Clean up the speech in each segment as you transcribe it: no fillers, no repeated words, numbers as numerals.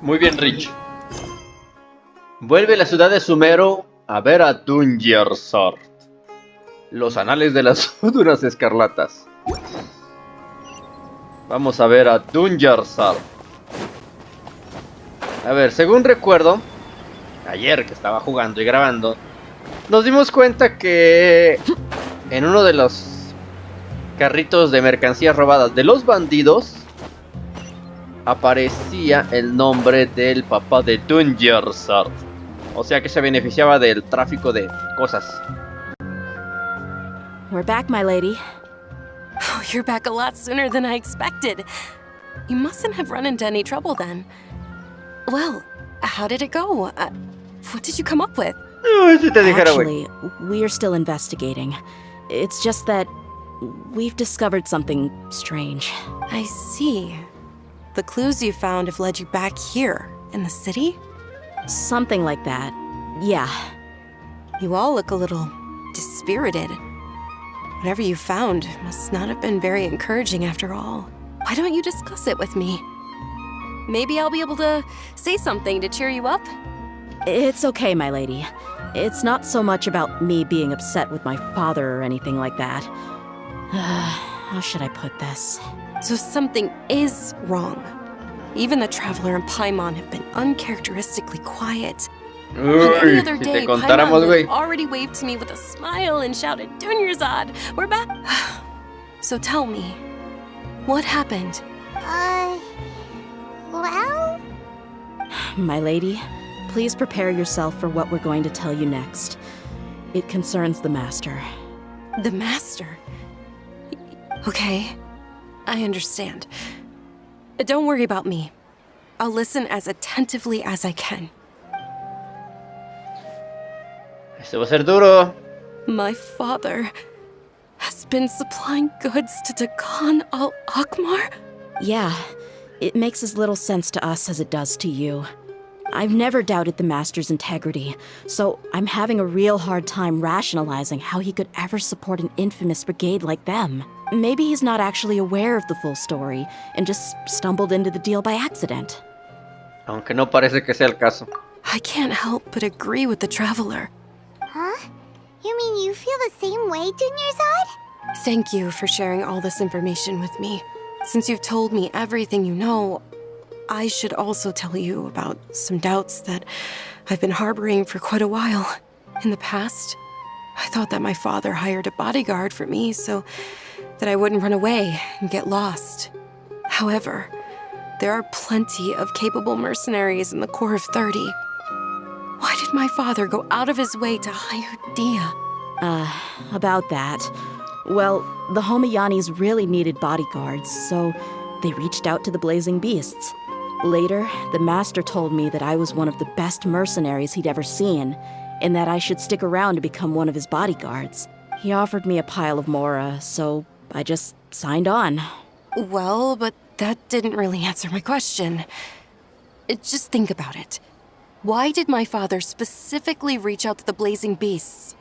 Muy bien, Rich. Vuelve a la ciudad de Sumeru a ver a Dunyarzad. Los anales de las dunas escarlatas. Vamos a ver a Dunyarzad. A ver, según recuerdo, ayer que estaba jugando y grabando, nos dimos cuenta que en uno de los carritos de mercancías robadas de los bandidos aparecía el nombre del papá de Dunyarzad. O sea que se beneficiaba del tráfico de cosas. We're back, my lady. Oh, you're back a lot sooner than I expected. You mustn't have run into any trouble then. Well, how did it go? What did you come up with? Actually, we're still investigating. It's just that we've discovered something strange. I see. The clues you found have led you back here, in the city? Something like that, yeah. You all look a little dispirited. Whatever you found must not have been very encouraging after all. Why don't you discuss it with me? Maybe I'll be able to say something to cheer you up? It's okay, my lady. It's not so much about me being upset with my father or anything like that. How should I put this? So something is wrong. Even the Traveler and Paimon have been uncharacteristically quiet. On any other day, Paimon would have already waved to me with a smile and shouted, Dunyarzad, we're back! So tell me, what happened? Well? My lady, please prepare yourself for what we're going to tell you next. It concerns the Master. The Master? Okay, I understand. Don't worry about me. I'll listen as attentively as I can. Esto va a ser duro. My father has been supplying goods to Dakan Al-Ahmar? Yeah, it makes as little sense to us as it does to you. I've never doubted the Master's integrity, so I'm having a real hard time rationalizing how he could ever support an infamous brigade like them. Maybe he's not actually aware of the full story and just stumbled into the deal by accident. Aunque no parece que sea el caso. I can't help but agree with the Traveler. Huh? You mean you feel the same way, Dunyarzad? Thank you for sharing all this information with me. Since you've told me everything you know, I should also tell you about some doubts that I've been harboring for quite a while. In the past, I thought that my father hired a bodyguard for me so that I wouldn't run away and get lost. However, there are plenty of capable mercenaries in the Corps of 30. Why did my father go out of his way to hire Dehya? About that. Well, the Homayanis really needed bodyguards, so they reached out to the Blazing Beasts. Later, the Master told me that I was one of the best mercenaries he'd ever seen, and that I should stick around to become one of his bodyguards. He offered me a pile of mora, so I just signed on. Well, but that didn't really answer my question. Just think about it. Why did my father specifically reach out to the Blazing Beasts?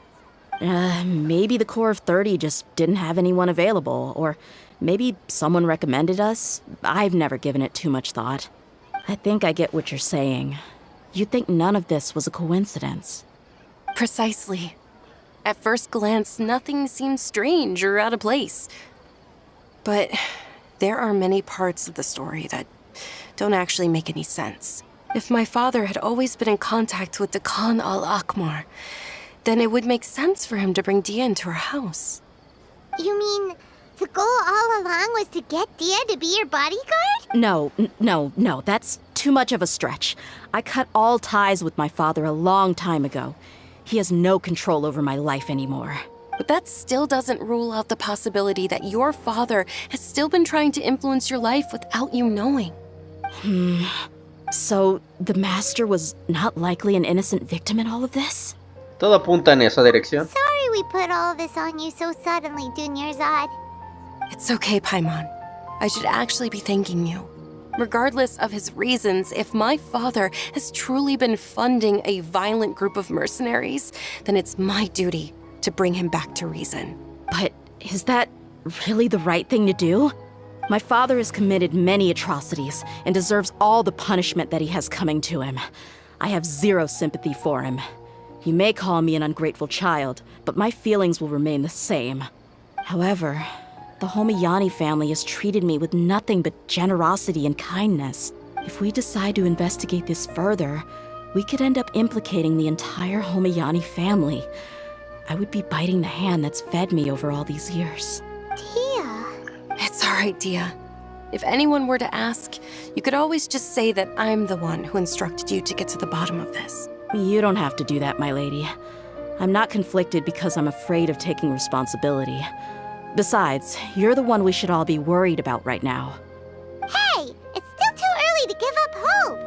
Maybe the Corps of 30 just didn't have anyone available, or maybe someone recommended us. I've never given it too much thought. I think I get what you're saying. You'd think none of this was a coincidence. Precisely. At first glance, nothing seems strange or out of place. But there are many parts of the story that don't actually make any sense. If my father had always been in contact with Dakan Al-Ahmar, then it would make sense for him to bring Dehya into our house. You mean the goal all along was to get Dehya to be your bodyguard? No, that's too much of a stretch. I cut all ties with my father a long time ago. He has no control over my life anymore. But that still doesn't rule out the possibility that your father has still been trying to influence your life without you knowing. So, the Master was not likely an innocent victim in all of this? Todo apunta en esa dirección. Sorry we put all this on you so suddenly, Dunyarzad. It's okay, Paimon. I should actually be thanking you. Regardless of his reasons, if my father has truly been funding a violent group of mercenaries, then it's my duty to bring him back to reason. But is that really the right thing to do? My father has committed many atrocities and deserves all the punishment that he has coming to him. I have zero sympathy for him. You may call me an ungrateful child, but my feelings will remain the same. However, the Homiyani family has treated me with nothing but generosity and kindness. If we decide to investigate this further, we could end up implicating the entire Homiyani family. I would be biting the hand that's fed me over all these years. Dehya. It's all right, Dehya. If anyone were to ask, you could always just say that I'm the one who instructed you to get to the bottom of this. You don't have to do that, my lady. I'm not conflicted because I'm afraid of taking responsibility. Besides, you're the one we should all be worried about right now. Hey, it's still too early to give up hope.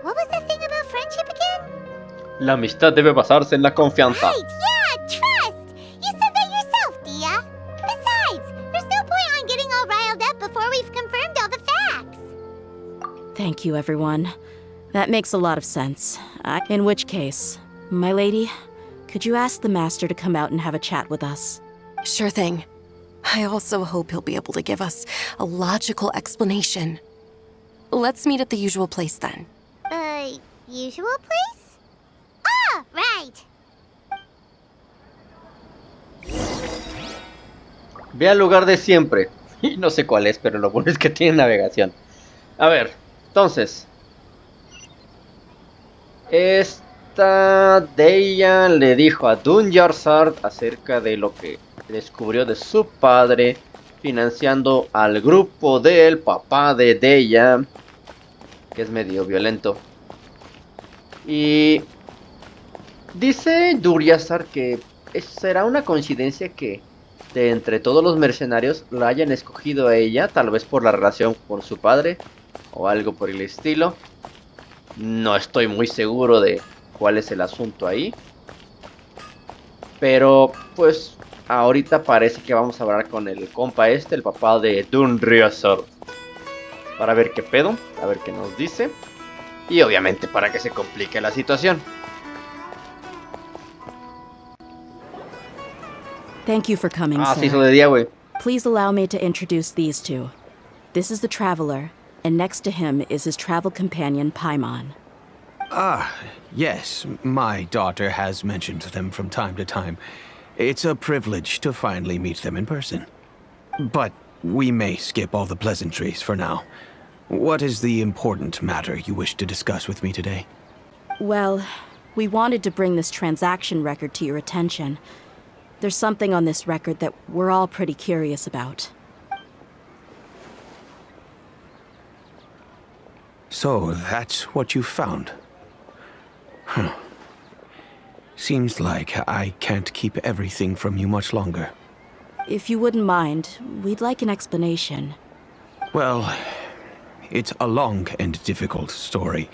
What was the thing about friendship again? La amistad debe basarse en la confianza. Right, yeah, trust. You said that yourself, Dehya. Besides, there's no point on getting all riled up before we've confirmed all the facts. Thank you, everyone. That makes a lot of sense. In which case, my lady, could you ask the master to come out and have a chat with us? Sure thing. I also hope he'll be able to give us a logical explanation. Let's meet at the usual place then. Usual place? Ah, right. Ve al lugar de siempre. Y no sé cuál es, pero lo bueno es que tiene navegación. A ver, entonces. Esta Dehya le dijo a Dunyarzad acerca de lo que descubrió de su padre, financiando al grupo del papá de Dehya, que es medio violento. Y dice Dunyarzad que será una coincidencia que de entre todos los mercenarios la hayan escogido a ella, tal vez por la relación con su padre o algo por el estilo. No estoy muy seguro de cuál es el asunto ahí, pero pues ahorita parece que vamos a hablar con el compa este, el papá de Dunyarzad, para ver qué pedo, a ver qué nos dice. Y obviamente para que se complique la situación. Thank you for coming, Ah, sir. se hizo de día, güey. Please allow me to introduce these two. This is the traveler, and next to him is his travel companion, Paimon. Ah, yes, my daughter has mentioned them from time to time. It's a privilege to finally meet them in person. But we may skip all the pleasantries for now. What is the important matter you wish to discuss with me today? Well, we wanted to bring this transaction record to your attention. There's something on this record that we're all pretty curious about. So, that's what you found? Huh. Seems like I can't keep everything from you much longer. If you wouldn't mind, we'd like an explanation. Well, it's a long and difficult story.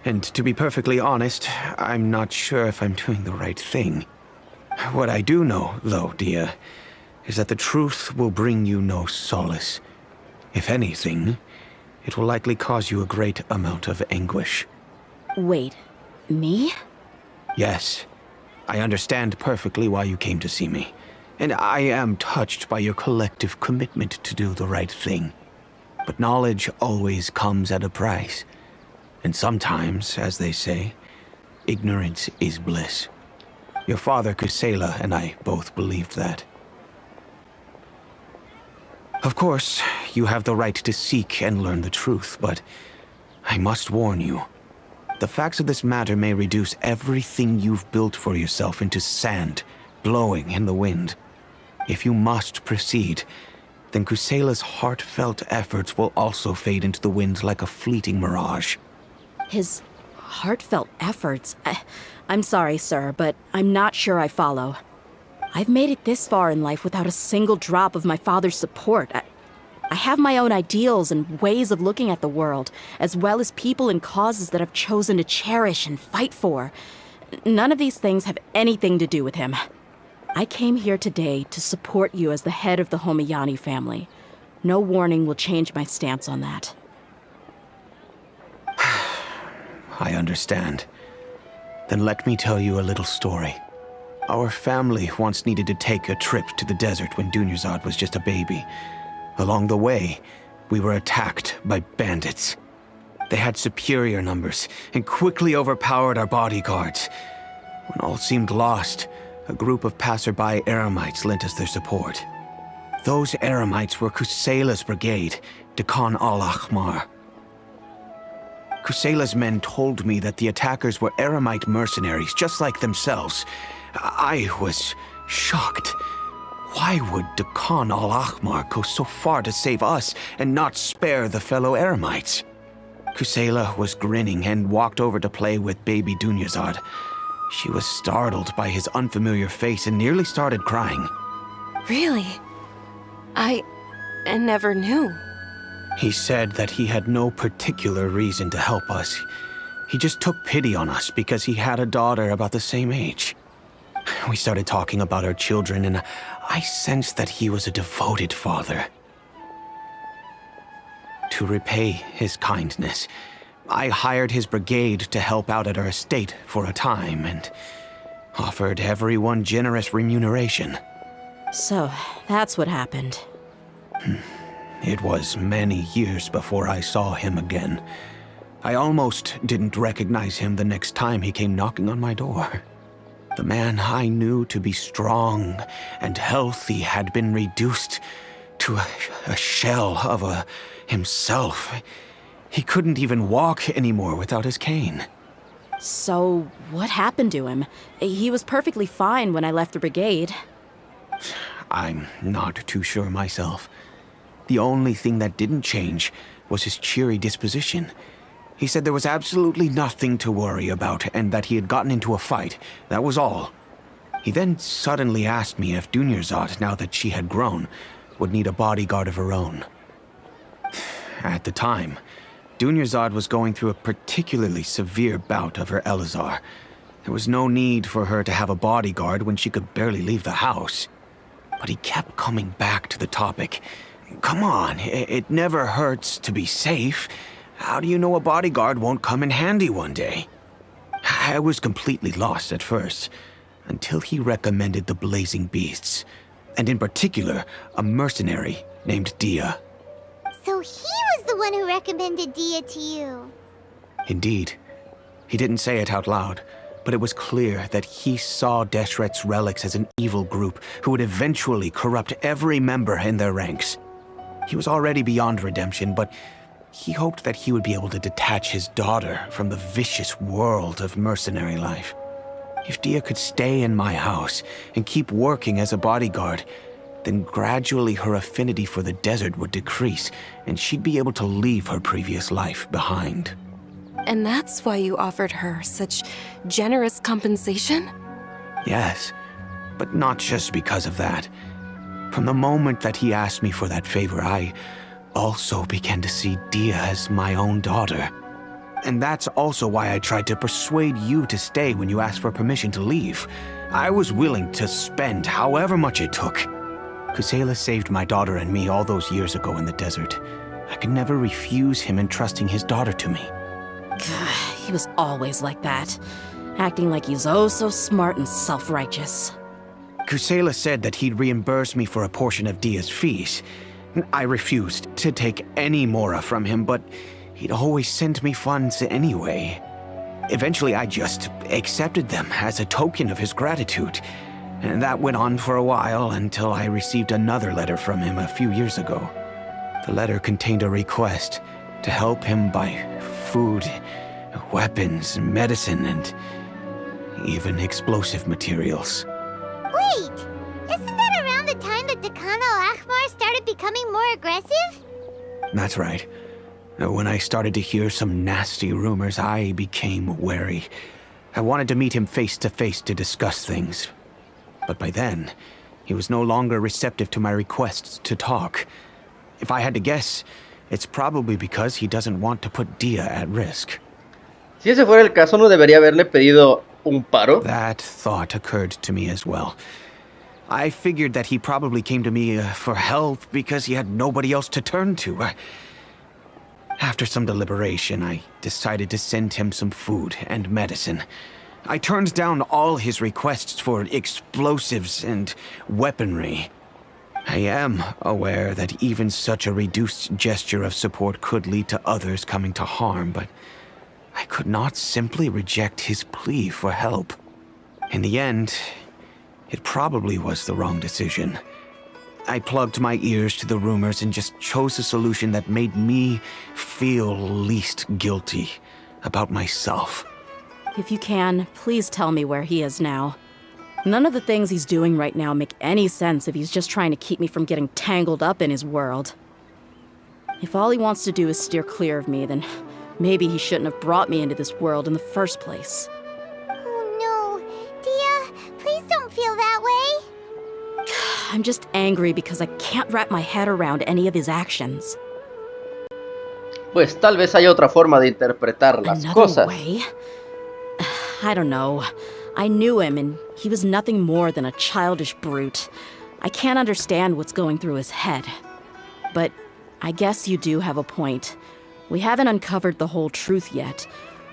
And to be perfectly honest, I'm not sure if I'm doing the right thing. What I do know, though, Dehya, is that the truth will bring you no solace. If anything, it will likely cause you a great amount of anguish. Wait, me? Yes, I understand perfectly why you came to see me. And I am touched by your collective commitment to do the right thing. But knowledge always comes at a price. And sometimes, as they say, ignorance is bliss. Your father, Kusaila, and I both believed that. Of course, you have the right to seek and learn the truth, but I must warn you. The facts of this matter may reduce everything you've built for yourself into sand, blowing in the wind. If you must proceed, then Kusaila's heartfelt efforts will also fade into the wind like a fleeting mirage. His heartfelt efforts? I'm sorry, sir, but I'm not sure I follow. I've made it this far in life without a single drop of my father's support. I have my own ideals and ways of looking at the world, as well as people and causes that I've chosen to cherish and fight for. None of these things have anything to do with him. I came here today to support you as the head of the Homiyani family. No warning will change my stance on that. I understand. Then let me tell you a little story. Our family once needed to take a trip to the desert when Dunyarzad was just a baby. Along the way, we were attacked by bandits. They had superior numbers and quickly overpowered our bodyguards. When all seemed lost, a group of passerby eremites lent us their support. Those eremites were Kusaila's brigade, Dakan Al-Ahmar. Kusaila's men told me that the attackers were eremite mercenaries, just like themselves. I was shocked. Why would Dakan Al-Ahmar go so far to save us and not spare the fellow eremites? Kusaila was grinning and walked over to play with baby Dunyarzad. She was startled by his unfamiliar face and nearly started crying. Really? I never knew. He said that he had no particular reason to help us. He just took pity on us because he had a daughter about the same age. We started talking about our children, and I sensed that he was a devoted father. To repay his kindness, I hired his brigade to help out at our estate for a time and offered everyone generous remuneration. So, that's what happened. It was many years before I saw him again. I almost didn't recognize him the next time he came knocking on my door. The man I knew to be strong and healthy had been reduced to a shell of himself. He couldn't even walk anymore without his cane. So, what happened to him? He was perfectly fine when I left the brigade. I'm not too sure myself. The only thing that didn't change was his cheery disposition. He said there was absolutely nothing to worry about and that he had gotten into a fight. That was all. He then suddenly asked me if Dunyarzad, now that she had grown, would need a bodyguard of her own. At the time, Dunyarzad was going through a particularly severe bout of her Elazar. There was no need for her to have a bodyguard when she could barely leave the house. But he kept coming back to the topic. Come on, it never hurts to be safe. How do you know a bodyguard won't come in handy one day? I was completely lost at first, until he recommended the Blazing Beasts, and in particular, a mercenary named Dehya. So he was the one who recommended Dehya to you. Indeed. He didn't say it out loud, but it was clear that he saw Deshret's relics as an evil group who would eventually corrupt every member in their ranks. He was already beyond redemption, but he hoped that he would be able to detach his daughter from the vicious world of mercenary life. If Dehya could stay in my house and keep working as a bodyguard, then gradually her affinity for the desert would decrease, and she'd be able to leave her previous life behind. And that's why you offered her such generous compensation? Yes, but not just because of that. From the moment that he asked me for that favor, I also began to see Dehya as my own daughter. And that's also why I tried to persuade you to stay when you asked for permission to leave. I was willing to spend however much it took. Kusaila saved my daughter and me all those years ago in the desert. I could never refuse him entrusting his daughter to me. He was always like that, acting like he's oh so smart and self-righteous. Kusaila said that he'd reimburse me for a portion of Dehya's fees. I refused to take any mora from him, but he'd always send me funds anyway. Eventually, I just accepted them as a token of his gratitude. And that went on for a while until I received another letter from him a few years ago. The letter contained a request to help him buy food, weapons, medicine, and even explosive materials. Wait! Isn't that around the time that Dakan Al-Ahmar started becoming more aggressive? That's right. When I started to hear some nasty rumors, I became wary. I wanted to meet him face to face to discuss things. But by then, he was no longer receptive to my requests to talk. If I had to guess, it's probably because he doesn't want to put Dehya at risk. Si ese fuera el caso, ¿no debería haberle pedido un paro? That thought occurred to me as well. I figured that he probably came to me for help because he had nobody else to turn to. After some deliberation, I decided to send him some food and medicine. I turned down all his requests for explosives and weaponry. I am aware that even such a reduced gesture of support could lead to others coming to harm, but I could not simply reject his plea for help. In the end, it probably was the wrong decision. I plugged my ears to the rumors and just chose a solution that made me feel least guilty about myself. If you can, please tell me where he is now. None of the things he's doing right now make any sense if he's just trying to keep me from getting tangled up in his world. If all he wants to do is steer clear of me, then maybe he shouldn't have brought me into this world in the first place. Oh no. Dehya, please don't feel that way. I'm just angry because I can't wrap my head around any of his actions. Pues tal vez haya otra forma de interpretar las Another cosas. way? I don't know. I knew him, and he was nothing more than a childish brute. I can't understand what's going through his head. But I guess you do have a point. We haven't uncovered the whole truth yet.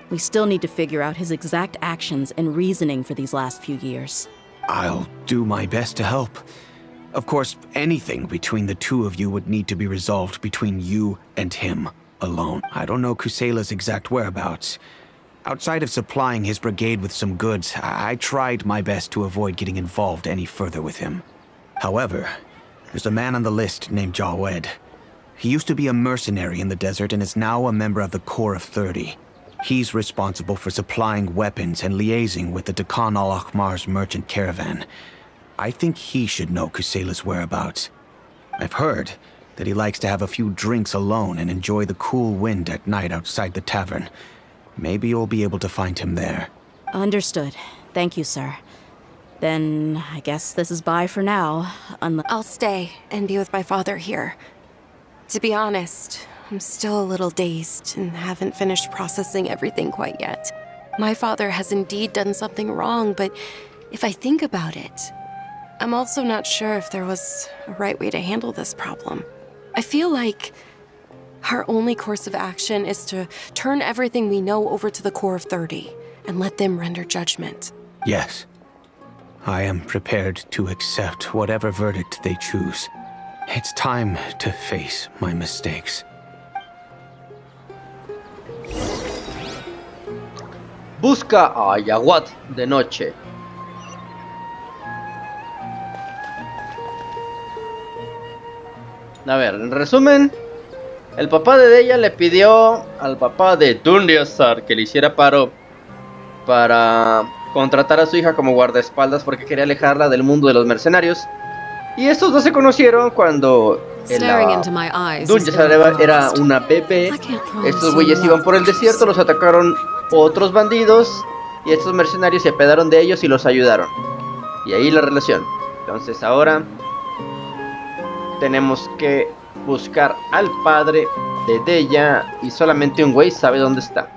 We still need to figure out his exact actions and reasoning for these last few years. I'll do my best to help. Of course, anything between the two of you would need to be resolved between you and him alone. I don't know Kusaila's exact whereabouts. Outside of supplying his brigade with some goods, I tried my best to avoid getting involved any further with him. However, there's a man on the list named Jawad. He used to be a mercenary in the desert and is now a member of the Corps of 30. He's responsible for supplying weapons and liaising with the Dakan Al-Ahmar's merchant caravan. I think he should know Kusaila's whereabouts. I've heard that he likes to have a few drinks alone and enjoy the cool wind at night outside the tavern. Maybe you'll be able to find him there. Understood. Thank you, sir. Then I guess this is bye for now. I'll stay and be with my father here. To be honest, I'm still a little dazed and haven't finished processing everything quite yet. My father has indeed done something wrong, but if I think about it, I'm also not sure if there was a right way to handle this problem. I feel like our only course of action is to turn everything we know over to the Corps of 30 and let them render judgment. Yes. I am prepared to accept whatever verdict they choose. It's time to face my mistakes. Busca a Jawad de noche. A ver, en resumen, el papá de Dehya le pidió al papá de Dunyarzad que le hiciera paro para contratar a su hija como guardaespaldas porque quería alejarla del mundo de los mercenarios. Y estos dos se conocieron cuando Dunyarzad era una bebé. Estos güeyes iban por el desierto, los atacaron otros bandidos y estos mercenarios se apedaron de ellos y los ayudaron. Y ahí la relación. Entonces ahora tenemos que buscar al padre de Dehya y solamente un güey sabe dónde está.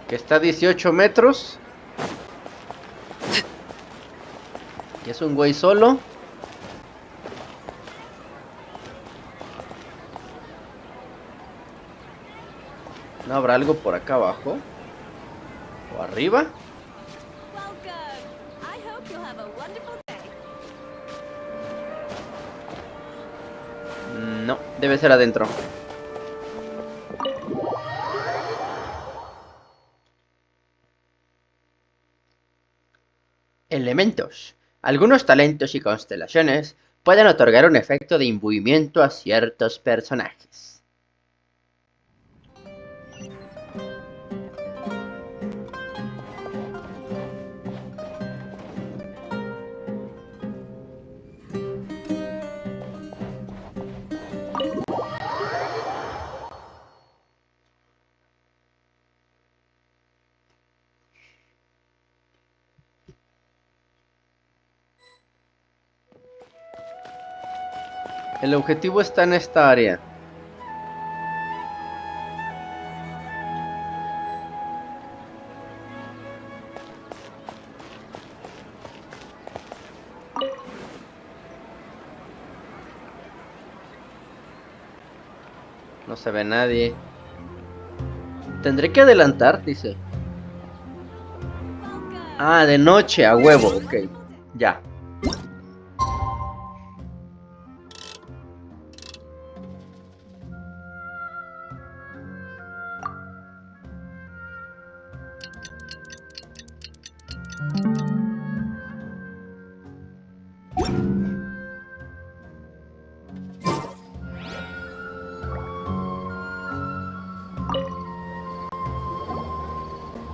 Que está a 18 metros. Y es un güey solo. ¿No habrá algo por acá abajo? ¿O arriba? No, debe ser adentro. Elementos. Algunos talentos y constelaciones pueden otorgar un efecto de imbuimiento a ciertos personajes. El objetivo está en esta área. No se ve nadie. Tendré que adelantar, dice. Ah, de noche, a huevo, ok. Ya.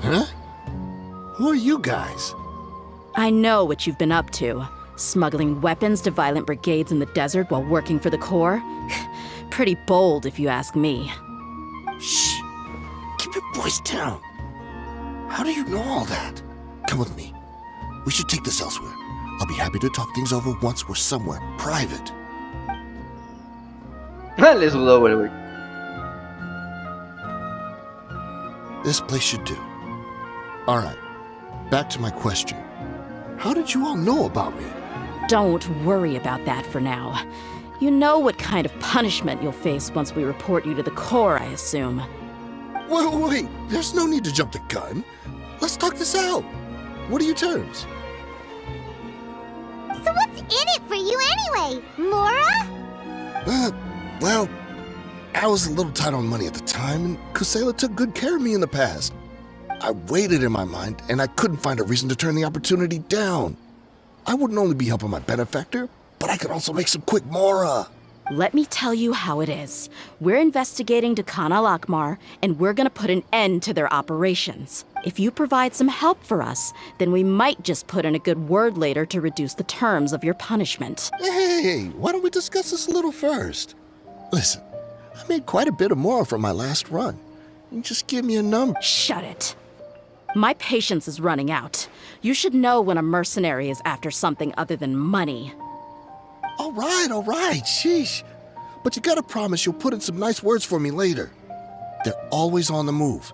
Huh? Who are you guys? I know what you've been up to. Smuggling weapons to violent brigades in the desert while working for the Corps? Pretty bold, if you ask me. Shh! Keep your voice down. How do you know all that? Come with me. We should take this elsewhere. I'll be happy to talk things over once we're somewhere private. Le sudó, güey. This place should do. Alright, back to my question. How did you all know about me? Don't worry about that for now. You know what kind of punishment you'll face once we report you to the Corps, I assume. Wait, there's no need to jump the gun. Let's talk this out. What are your terms? So what's in it for you anyway, Mora? Well, I was a little tight on money at the time, and Kusaila took good care of me in the past. I weighed it in my mind, and I couldn't find a reason to turn the opportunity down. I wouldn't only be helping my benefactor, but I could also make some quick Mora. Let me tell you how it is. We're investigating Dakan Al-Ahmar, and we're gonna put an end to their operations. If you provide some help for us, then we might just put in a good word later to reduce the terms of your punishment. Hey, why don't we discuss this a little first? Listen, I made quite a bit of Mora from my last run. You just give me a number. Shut it. My patience is running out. You should know when a mercenary is after something other than money. All right, sheesh. But you gotta promise you'll put in some nice words for me later. They're always on the move.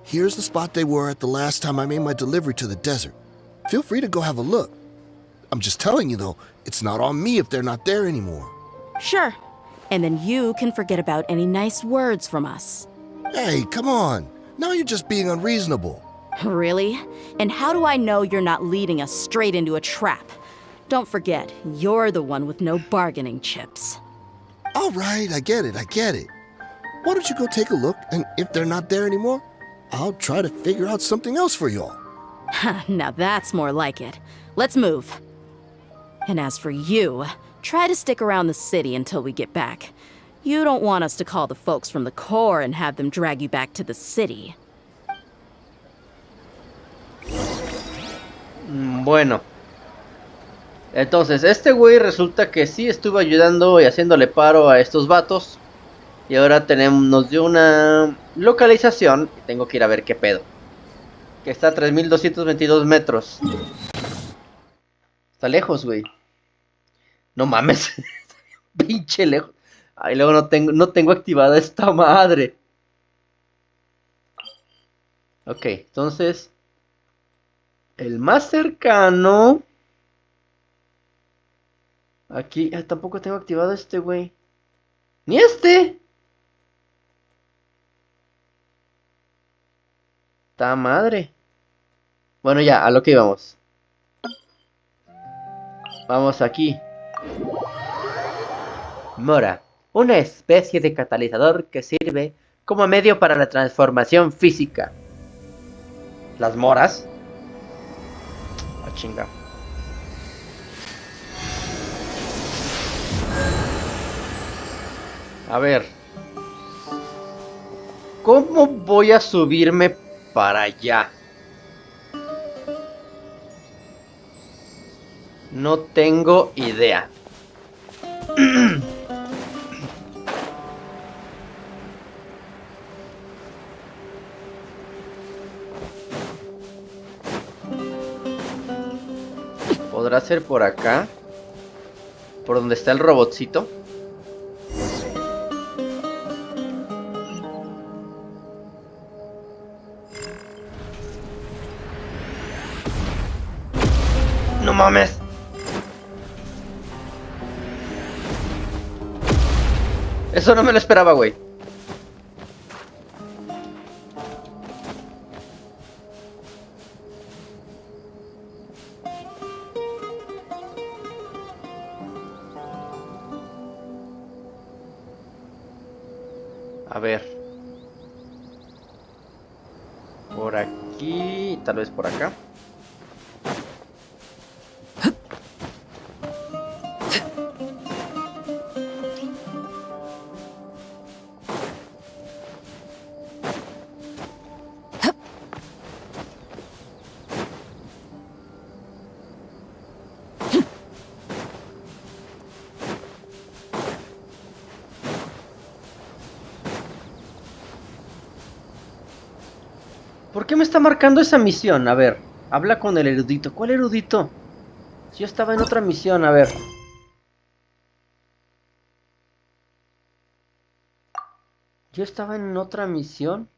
Here's the spot they were at the last time I made my delivery to the desert. Feel free to go have a look. I'm just telling you though, it's not on me if they're not there anymore. Sure. And then you can forget about any nice words from us. Hey, come on. Now you're just being unreasonable. Really? And how do I know you're not leading us straight into a trap? Don't forget, you're the one with no bargaining chips. All right, I get it. Why don't you go take a look, and if they're not there anymore, I'll try to figure out something else for y'all. Now that's more like it. Let's move. And as for you, try to stick around the city until we get back. You don't want us to call the folks from the Corps and have them drag you back to the city. Bueno. Entonces, este güey resulta que sí estuvo ayudando y haciéndole paro a estos vatos. Y ahora nos dio una localización. Y tengo que ir a ver qué pedo. Que está a 3222 metros. Está lejos, güey. No mames. Pinche lejos. Ay, luego no tengo activada esta madre. Ok, entonces. El más cercano. Aquí, tampoco tengo activado este, güey. Ni este. ¡Ta madre! Bueno, ya, a lo que íbamos. Vamos aquí. Mora. Una especie de catalizador que sirve como medio para la transformación física. ¿Las moras? Ah, chinga. A ver. ¿Cómo voy a subirme para allá? No tengo idea. ¿Podrá ser por acá? ¿Por donde está el robotcito? ¡No mames! Eso no me lo esperaba, güey. A ver. Por aquí, tal vez por acá. ¿Por qué me está marcando esa misión? A ver, habla con el erudito. ¿Cuál erudito? Yo estaba en otra misión, a ver. Yo estaba en otra misión.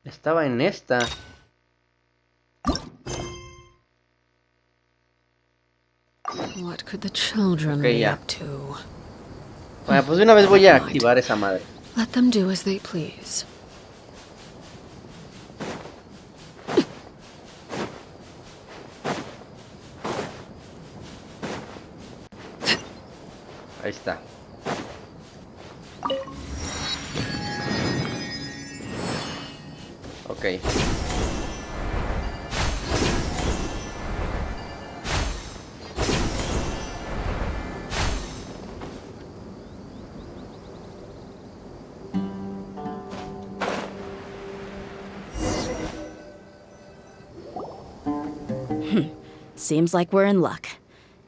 Estaba en esta. What could the children Okay, be ya. up to? Bueno, pues de una vez voy a activar esa madre. Let them do as they please. Ahí está. Ok. Seems like we're in luck.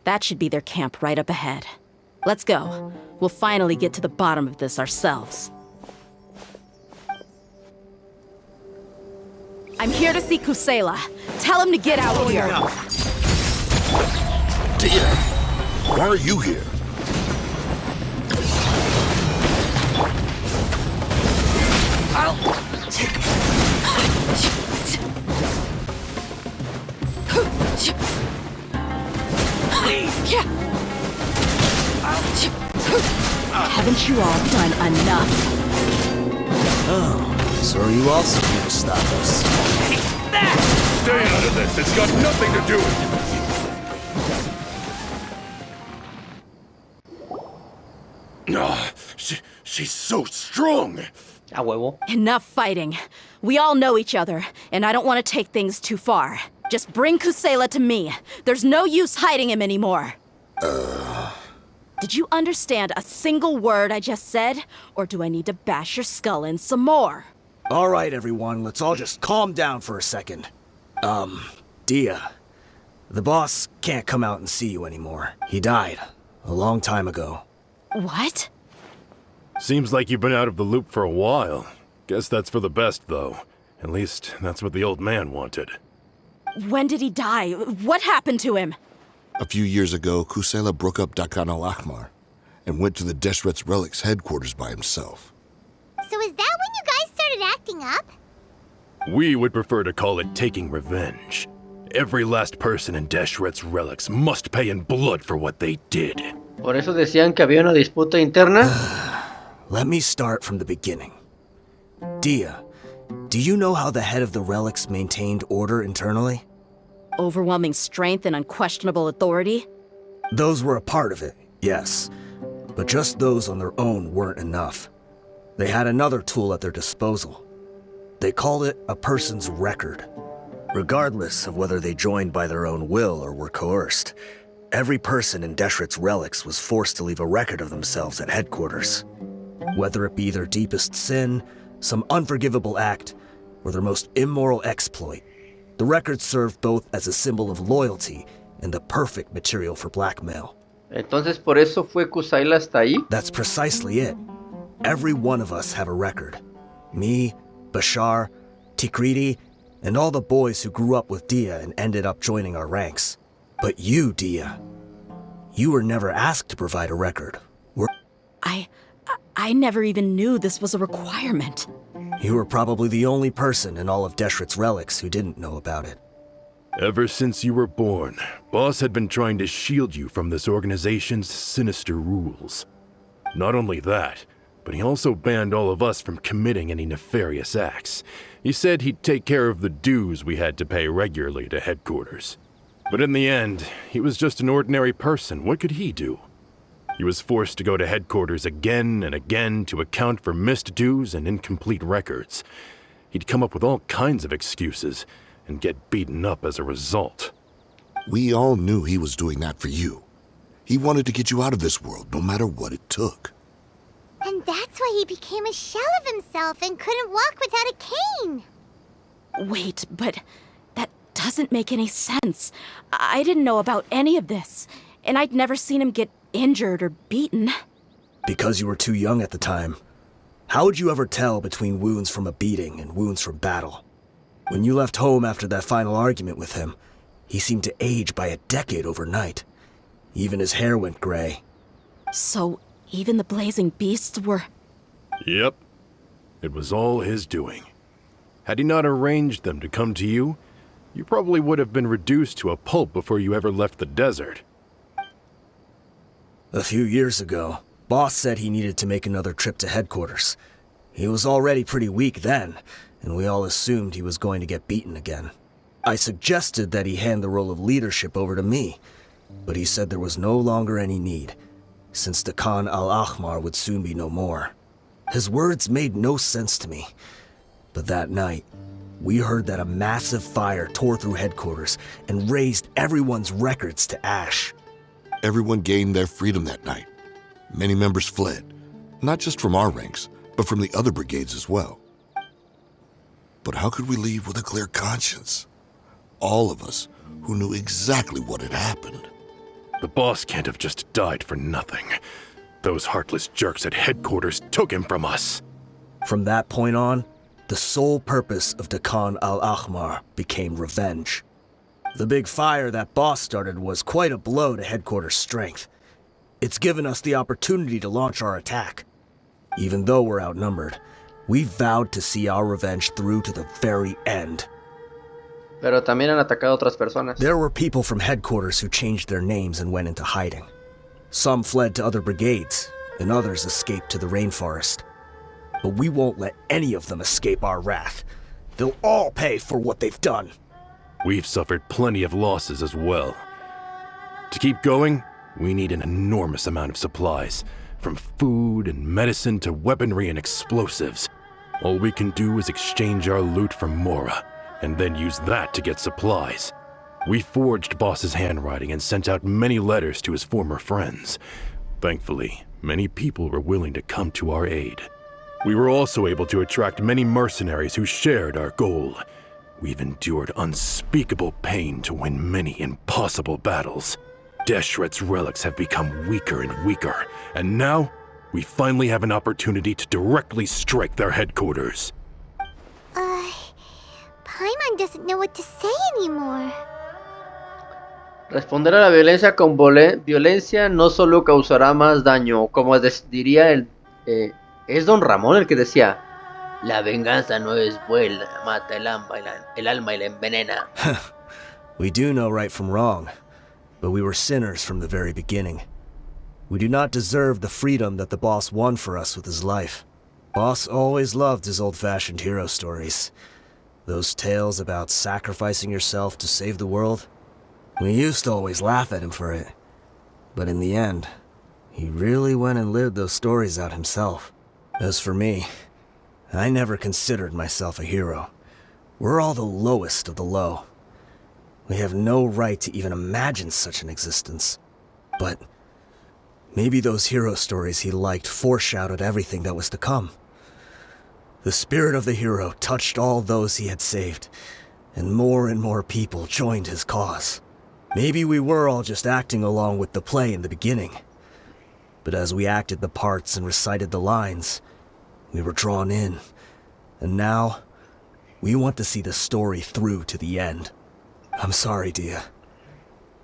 That should be their camp right up ahead. Let's go. We'll finally get to the bottom of this ourselves. I'm here to see Kusaila. Tell him to get out here. Dear, why are you here? Haven't you all done enough? Oh, so are you also here to stop us? Stay out of this. It's got nothing to do with you. She's so strong. A huevo. Enough fighting. We all know each other, and I don't want to take things too far. Just bring Kusaila to me. There's no use hiding him anymore. Did you understand a single word I just said? Or do I need to bash your skull in some more? All right, everyone, let's all just calm down for a second. Dehya, the boss can't come out and see you anymore. He died a long time ago. What? Seems like you've been out of the loop for a while. Guess that's for the best, though. At least, that's what the old man wanted. When did he die? What happened to him? A few years ago, Kusaila broke up Dakan Al-Ahmar and went to the Deshret's relics headquarters by himself. So is that when you guys started acting up? We would prefer to call it taking revenge. Every last person in Deshret's relics must pay in blood for what they did. Por eso decían que había una disputa interna. Let me start from the beginning. Dehya, do you know how the head of the relics maintained order internally? Overwhelming strength and unquestionable authority? Those were a part of it, yes. But just those on their own weren't enough. They had another tool at their disposal. They called it a person's record. Regardless of whether they joined by their own will or were coerced, every person in Deshret's relics was forced to leave a record of themselves at headquarters. Whether it be their deepest sin, some unforgivable act, or their most immoral exploit, the record served both as a symbol of loyalty and the perfect material for blackmail. Entonces por eso fue Kusaila hasta ahí. That's precisely it. Every one of us have a record. Me, Bashar, Tikriti, and all the boys who grew up with Dehya and ended up joining our ranks. But you, Dehya, you were never asked to provide a record. I never even knew this was a requirement. You were probably the only person in all of Deshret's relics who didn't know about it. Ever since you were born, Boss had been trying to shield you from this organization's sinister rules. Not only that, but he also banned all of us from committing any nefarious acts. He said he'd take care of the dues we had to pay regularly to headquarters. But in the end, he was just an ordinary person. What could he do? He was forced to go to headquarters again and again to account for missed dues and incomplete records. He'd come up with all kinds of excuses and get beaten up as a result. We all knew he was doing that for you. He wanted to get you out of this world, no matter what it took. And that's why he became a shell of himself and couldn't walk without a cane. Wait, but that doesn't make any sense. I didn't know about any of this, and I'd never seen him get injured or beaten. Because you were too young at the time. How would you ever tell between wounds from a beating and wounds from battle? When you left home after that final argument with him, he seemed to age by a decade overnight. Even his hair went gray. So, even the blazing beasts were... Yep. It was all his doing. Had he not arranged them to come to you, you probably would have been reduced to a pulp before you ever left the desert. A few years ago, Boss said he needed to make another trip to headquarters. He was already pretty weak then, and we all assumed he was going to get beaten again. I suggested that he hand the role of leadership over to me, but he said there was no longer any need, since Dakan Al-Ahmar would soon be no more. His words made no sense to me, but that night, we heard that a massive fire tore through headquarters and razed everyone's records to ash. Everyone gained their freedom that night. Many members fled, not just from our ranks, but from the other brigades as well. But how could we leave with a clear conscience? All of us who knew exactly what had happened. The boss can't have just died for nothing. Those heartless jerks at headquarters took him from us. From that point on, the sole purpose of Dakan Al-Ahmar became revenge. The big fire that Boss started was quite a blow to headquarters' strength. It's given us the opportunity to launch our attack. Even though we're outnumbered, we vowed to see our revenge through to the very end. Pero también han atacado a otras personas. There were people from headquarters who changed their names and went into hiding. Some fled to other brigades, and others escaped to the rainforest. But we won't let any of them escape our wrath. They'll all pay for what they've done. We've suffered plenty of losses as well. To keep going, we need an enormous amount of supplies, from food and medicine to weaponry and explosives. All we can do is exchange our loot from Mora, and then use that to get supplies. We forged Boss's handwriting and sent out many letters to his former friends. Thankfully, many people were willing to come to our aid. We were also able to attract many mercenaries who shared our goal. We've endured unspeakable pain to win many impossible battles. Deshret's relics have become weaker and weaker, and now we finally have an opportunity to directly strike their headquarters. Paimon doesn't know what to say anymore. Responder a la violencia con violencia no solo causará más daño, como diría es Don Ramón el que decía, la venganza no es buena, mata el alma y la envenena. We do know right from wrong, but we were sinners from the very beginning. We do not deserve the freedom that the boss won for us with his life. Boss always loved his old-fashioned hero stories. Those tales about sacrificing yourself to save the world. We used to always laugh at him for it. But in the end, he really went and lived those stories out himself. As for me, I never considered myself a hero. We're all the lowest of the low. We have no right to even imagine such an existence. But maybe those hero stories he liked foreshadowed everything that was to come. The spirit of the hero touched all those he had saved, and more people joined his cause. Maybe we were all just acting along with the play in the beginning. But as we acted the parts and recited the lines, we were drawn in. And now, we want to see the story through to the end. I'm sorry, Dehya.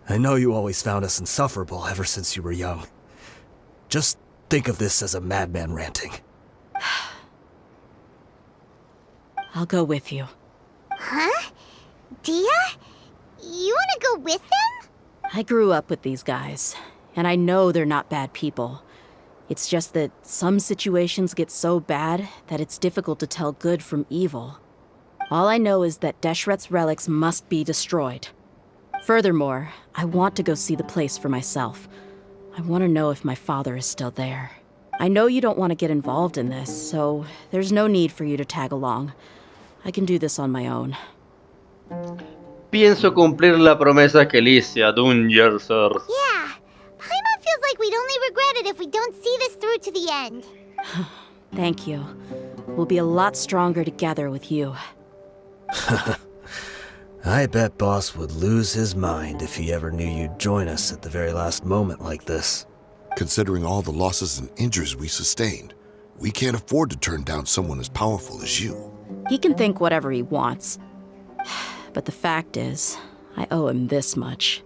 I know you always found us insufferable ever since you were young. Just think of this as a madman ranting. I'll go with you. Huh? Dehya? You wanna go with them? I grew up with these guys, and I know they're not bad people. It's just that some situations get so bad that it's difficult to tell good from evil. All I know is that Deshret's relics must be destroyed. Furthermore, I want to go see the place for myself. I want to know if my father is still there. I know you don't want to get involved in this, so there's no need for you to tag along. I can do this on my own. Pienso cumplir la promesa que le hice a Dunyarzad. Yeah. Paimon feels like we'd only regret it if we don't see this through to the end. Thank you. We'll be a lot stronger together with you. I bet Boss would lose his mind if he ever knew you'd join us at the very last moment like this. Considering all the losses and injuries we sustained, we can't afford to turn down someone as powerful as you. He can think whatever he wants. But the fact is, I owe him this much.